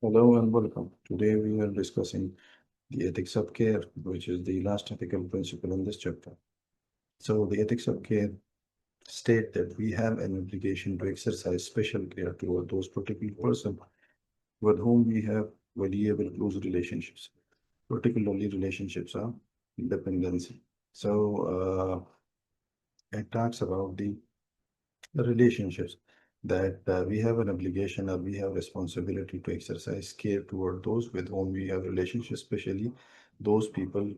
Hello and welcome. Today we are discussing the ethics of care, which is the last ethical principle in this chapter. So the ethics of care state that we have an obligation to exercise special care toward those particular persons with whom we have valuable close relationships, particularly relationships of dependency. So it talks about the relationships that we have an obligation or we have responsibility to exercise care toward those with whom we have relationships, especially those people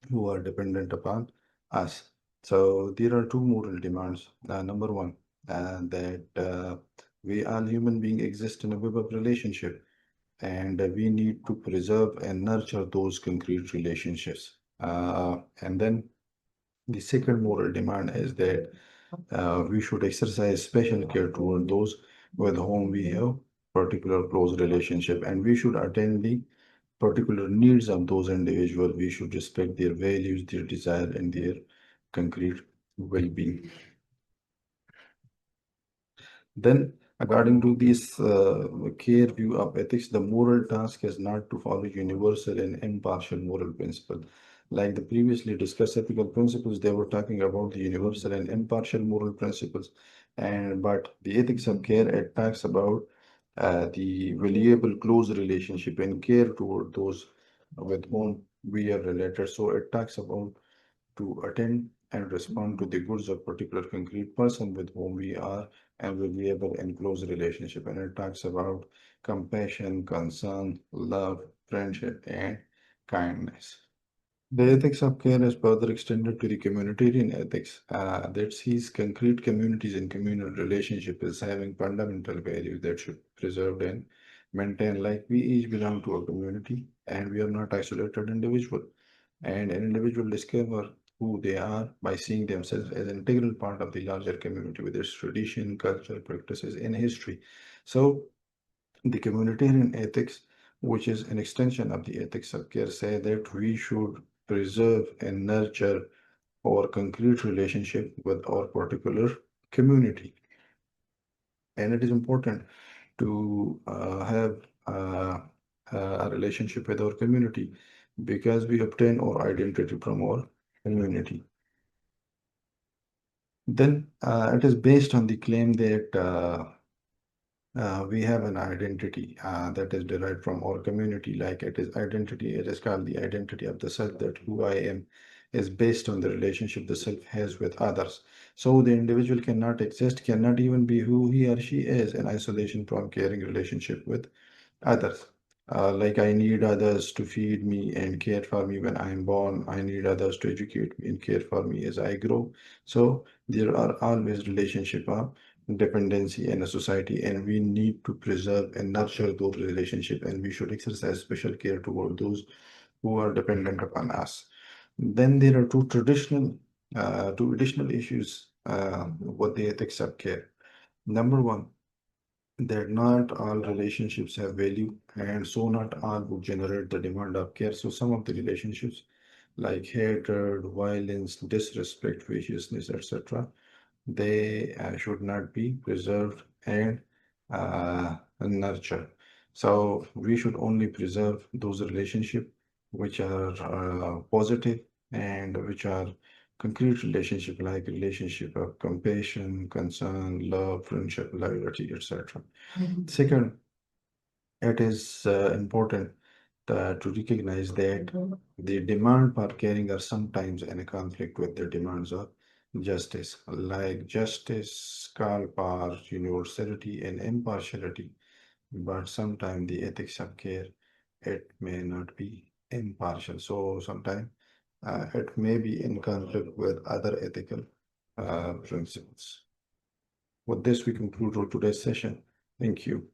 who are dependent upon us. So there are two moral demands. Number one, that we all human beings exist in a web of relationship, and we need to preserve and nurture those concrete relationships. And then the second moral demand is that we should exercise special care toward those with whom we have particular close relationship, and we should attend the particular needs of those individuals. We should respect their values, their desire, and their concrete well-being. Then, according to this care view of ethics, the moral task is not to follow universal and impartial moral principle. Like the previously discussed ethical principles, they were talking about the universal and impartial moral principles. And but the ethics of care, it talks about the valuable close relationship and care toward those with whom we are related. So it talks about to attend and respond to the goods of particular concrete person with whom we are and will be able in close relationship. And it talks about compassion, concern, love, friendship, and kindness. The ethics of care is further extended to the communitarian ethics that sees concrete communities and communal relationship as having fundamental values that should be preserved and maintained. Like we each belong to a community and we are not isolated individual. And an individual discover who they are by seeing themselves as an integral part of the larger community with its tradition, culture, practices, and history. So the communitarian ethics, which is an extension of the ethics of care, say that we should preserve and nurture our concrete relationship with our particular community. And it is important to have a relationship with our community because we obtain our identity from our community. Then it is based on the claim that we have an identity that is derived from our community, like it is identity, it is called the identity of the self, that who I am is based on the relationship the self has with others. So the individual cannot exist, cannot even be who he or she is in isolation from caring relationship with others. Like I need others to feed me and care for me when I'm born. I need others to educate me and care for me as I grow. So there are always relationship of dependency in a society, and we need to preserve and nurture those relationships, and we should exercise special care toward those who are dependent upon us. Then there are two additional issues with the ethics of care. Number one, that not all relationships have value, and so not all would generate the demand of care. So some of the relationships like hatred, violence, disrespect, viciousness, etc., they should not be preserved and nurtured. So we should only preserve those relationships which are positive and which are concrete relationship like relationship of compassion, concern, love, friendship, loyalty, etc. Second, it is important to recognize that the demand for caring are sometimes in a conflict with the demands of justice. Like justice call for universality and impartiality, but sometimes the ethics of care, it may not be impartial. So sometimes it may be in conflict with other ethical principles. With this, we conclude our today's session. Thank you.